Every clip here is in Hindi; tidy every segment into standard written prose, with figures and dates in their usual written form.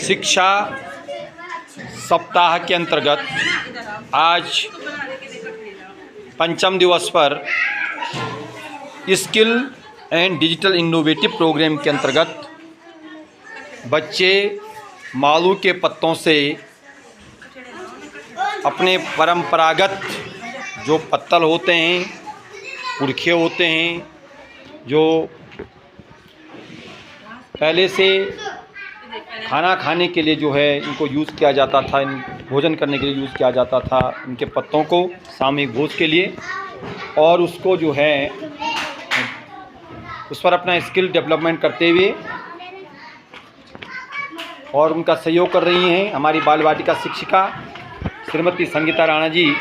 शिक्षा सप्ताह के अंतर्गत आज पंचम दिवस पर skill and digital innovative program के अंतर्गत बच्चे मालू के पत्तों से अपने परंपरागत जो पत्तल होते हैं, पुरखे होते हैं, जो पहले से खाना खाने के लिए जो है इनको यूज़ किया जाता था, इन भोजन करने के लिए यूज़ किया जाता था, इनके पत्तों को सामूहिक भोज के लिए, और उसको जो है उस पर अपना स्किल डेवलपमेंट करते हुए और उनका सहयोग कर रही हैं हमारी बाल वाटिका शिक्षिका श्रीमती संगीता राणा जी।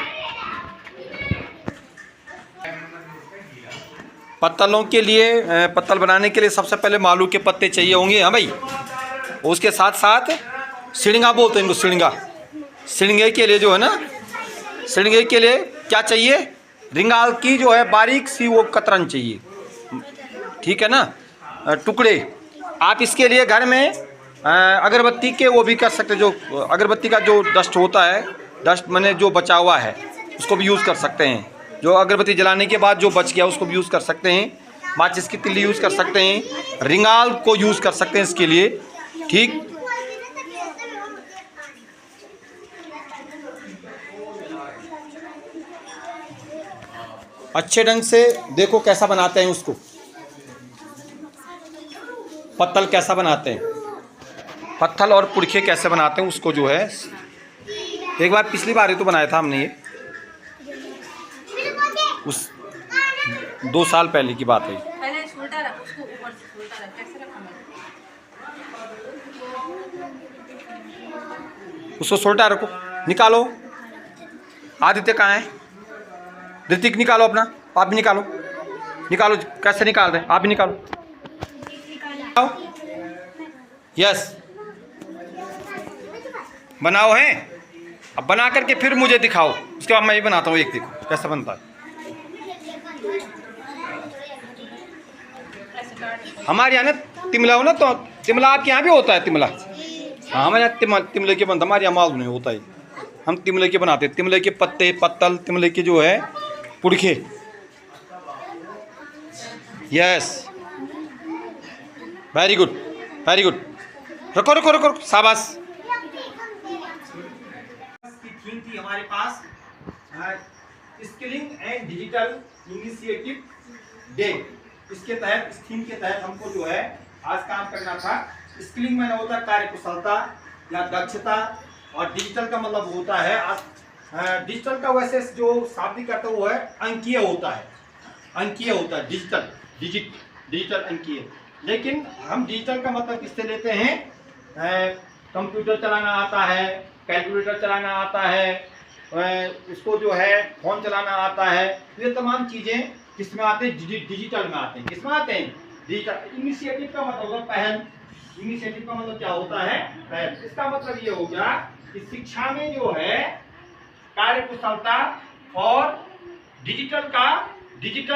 पत्तलों के लिए, पत्तल बनाने के लिए सबसे पहले मालू के पत्ते चाहिए होंगे, हाँ भाई। उसके साथ साथ सिड़ंगा बोलते हैं इनको, सिड़ंगा। सिड़ंगे के लिए जो है ना, सिड़ंगे के लिए क्या चाहिए? रिंगाल की जो है बारीक सी वो कतरन चाहिए, ठीक है ना, टुकड़े। आप इसके लिए घर में अगरबत्ती के वो भी कर सकते, जो अगरबत्ती का जो डस्ट होता है, डस्ट मैंने जो बचा हुआ है उसको भी यूज़ कर सकते हैं। जो अगरबत्ती जलाने के बाद जो बच गया उसको भी यूज़ कर सकते हैं। माचिस की तिल्ली यूज़ कर सकते हैं, रिंगाल को यूज़ कर सकते हैं इसके लिए, ठीक। अच्छे ढंग से देखो कैसा बनाते हैं उसको, पत्तल कैसा बनाते हैं, पत्तल और पुरखे कैसे बनाते हैं उसको जो है। एक बार पिछली बार ही तो बनाया था हमने, ये उस 2 साल पहले की बात है। उसको सोल्टा रखो, निकालो। आदित्य कहाँ है? ऋतिक निकालो अपना, आप भी निकालो, निकालो। कैसे निकाल रहे हैं? आप भी निकालो। यस, बनाओ है। अब बना करके फिर मुझे दिखाओ, उसके बाद मैं भी बनाता हूँ। एक देखो कैसा बनता है। हमारे यहाँ ना तिमला हो ना, तो तिमला आपके यहाँ भी होता है तिमला? हाँ, हमारे यहाँ तिमले के बनता, हमारे यहाँ मालूम नहीं होता है। हम तिमले के बनाते हैं, तिमले के पत्ते, पत्तल, तिमले के जो है पुरखे। Yes, very good, very good. रखो रखो रखो, शाबाश। थीम थी हमारे पास skilling and digital initiative day. इसके तहत, इस थीम के तहत हमको जो है आज काम करना था। स्किलिंग में होता है कार्य कुशलता या दक्षता, और डिजिटल का मतलब होता है डिजिटल का वैसे जो शाब्दिक अर्थ वो है अंकीय होता है, अंकीय होता है डिजिटल, डिजिटल अंकीय। लेकिन हम डिजिटल का मतलब किससे लेते हैं? कंप्यूटर चलाना आता है, कैलकुलेटर चलाना आता है, इसको जो है फोन चलाना आता है। ये तमाम चीजें किसमें आते हैं? डिजिटल में आते हैं। किसमें आते हैं? डिजिटल। इनिशिएटिव का मतलब होगा पहल। इनिशिएटिव का मतलब क्या होता है? पहल। इसका मतलब ये हो गया कि शिक्षा में जो है कार्य कुशलता और डिजिटल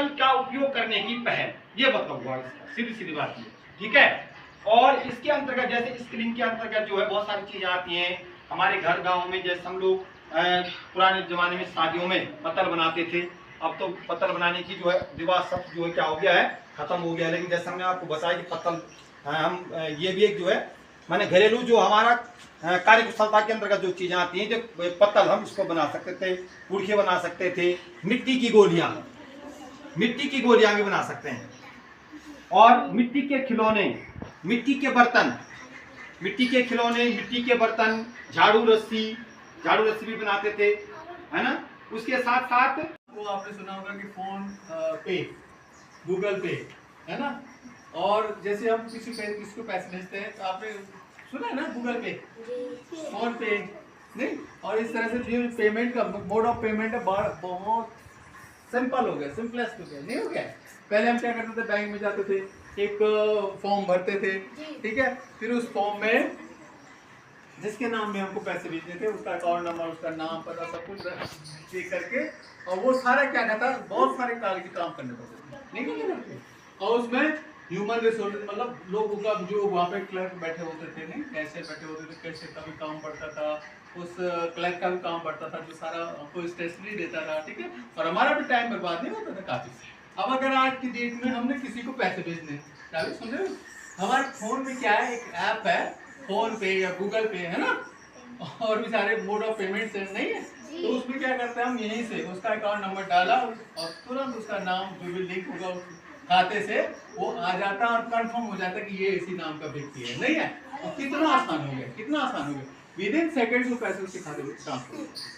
का उपयोग करने की पहल, ये मतलब हुआ। सीधी सीधी बात है, ठीक है। और इसके अंतर्गत जैसे स्किलिंग के अंतर्गत जो है बहुत सारी चीजें आती हैं हमारे घर गांव में। जैसे हम लोग पुराने जमाने में शादियों में पत्तल बनाते थे। अब तो पत्तल बनाने की जो है रिवाज सब जो है क्या हो गया है, खत्म हो गया है। लेकिन जैसे हमने आपको बताया कि पत्तल हम ये भी एक जो है माने घरेलू जो हमारा कार्य कुशलता के अंतर्गत जो चीजें आती हैं, जो पत्तल हम इसको बना सकते थे, पुरखे बना सकते थे, मिट्टी की गोलियां भी बना सकते हैं, और मिट्टी के खिलौने, मिट्टी के बर्तन, मिट्टी के खिलौने, मिट्टी के बर्तन, झाड़ू रस्सी भी बनाते थे, है ना। उसके साथ साथ वो आपने सुना होगा कि फोन पे, गूगल पे, है ना। और जैसे हम किसी को पैसे भेजते हैं तो आपने सुना है ना, गूगल पे, फोन पे, नहीं। और इस तरह से जो पेमेंट का मोड ऑफ पेमेंट है बहुत सिंपल हो गया, सिंपलेस्ट हो गया, नहीं हो गया। पहले हम क्या करते थे? बैंक में जाते थे, एक फॉर्म भरते थे, ठीक है। फिर उस फॉर्म में जिसके नाम में हमको पैसे भेजने थे उसका अकाउंट नंबर, उसका नाम, पता, सब कुछ चेक करके, और वो सारा क्या कहता है, बहुत सारे कागजी काम करने पड़ते, नहीं करने पड़ते। और उसमें ह्यूमन रिसोर्सेज मतलब लोगों का जो वहाँ पे क्लर्क बैठे होते थे, नहीं कैसे बैठे होते थे, कैसे का भी काम पड़ता था, उस क्लर्क का भी काम पड़ता था जो सारा हमको स्टेशनरी देता था, ठीक है, और हमारा भी टाइम बर्बाद नहीं होता था काफी। अब अगर आज की डेट में हमने किसी को पैसे भेजने हैं, क्या सुन रहे हो, हमारे फोन में क्या है, एक ऐप है फोन पे या गूगल पे, है ना, और भी सारे मोड ऑफ पेमेंट नहीं है, तो उसमें क्या करते हैं हम, यहीं से उसका अकाउंट नंबर डाला और तुरंत उसका नाम जो भी लिंक होगा उस खाते से वो आ जाता है और कंफर्म हो जाता है कि ये इसी नाम का व्यक्ति है, नहीं है। और कितना आसान हो गया, कितना आसान हो गया, विद इन सेकेंड्स वो पैसे उसके खाते में ट्रांसफर हो जाते हैं।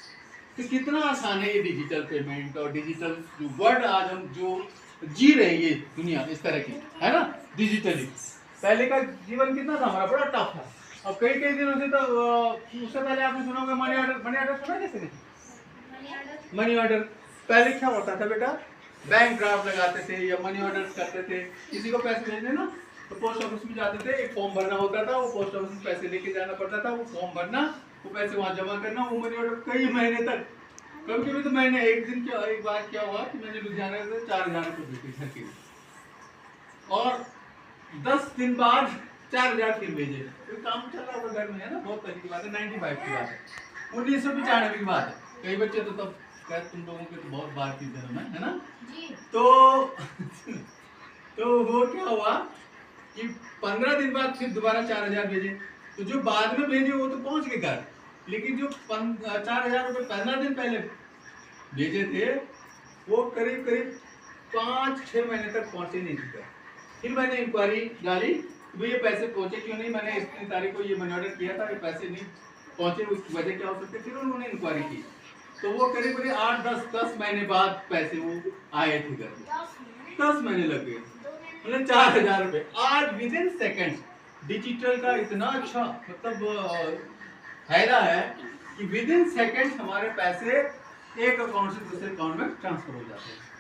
तो कितना आसान है ये डिजिटल पेमेंट और डिजिटल जो वर्ल्ड आज हम जो जी रहे हैं, ये दुनिया इस तरह की है ना डिजिटली। पहले का जीवन कितना था हमारा, बड़ा टफ था। अब कई कई दिनों से तो उससे पहले आपने सुना होगा मनी ऑर्डर, मनी ऑर्डर सुना किसी ने, मनी ऑर्डर पहले क्या होता था बेटा, बैंक ड्राफ्ट लगाते थे या मनी ऑर्डर करते थे, किसी को पैसे भेजने ना तो पोस्ट ऑफिस में जाते थे, एक फॉर्म भरना होता था, वो पोस्ट ऑफिस में पैसे लेके जाना पड़ता था, वो फॉर्म भरना, वो पैसे वहां जमा करना, वो मनी ऑर्डर कई महीने तक। कभी कभी तो मैंने एक बार क्या हुआ कि मैंने लुधियाना से 4,000 रुपये भेजे घर के लिए, और 10 दिन बाद 4,000 फिर भेजे। कोई काम चल रहा होगा घर में, है ना, बहुत पहले की बात है, 95 की बात है, 1995 की बात है। कई बच्चे तो तब खैर तुम लोगों के तो बहुत बात की जन्म है ना जी। तो वो क्या हुआ कि 15 दिन बाद फिर दोबारा 4,000 भेजे, तो जो बाद में भेजे वो तो पहुंच गए घर, लेकिन जो 4,000 रुपये 15 दिन पहले भेजे थे वो करीब करीब 5-6 महीने तक पहुंचे नहीं थे। फिर मैंने इंक्वायरी डाली कि ये पैसे पहुंचे क्यों नहीं, मैंने इतनी तारीख को ये मनी ऑर्डर किया था, ये पैसे नहीं पहुंचे, उसकी वजह क्या हो सकती है। फिर उन्होंने इंक्वायरी की तो वो करीब करीब 8-10 महीने बाद पैसे वो आए थे घर में, 10 महीने लग गए, मतलब 4,000 रुपये आज विद इन सेकेंड। डिजिटल का इतना अच्छा मतलब फायदा है कि विद इन सेकेंड हमारे पैसे एक अकाउंट से दूसरे अकाउंट में ट्रांसफर हो जाते हैं।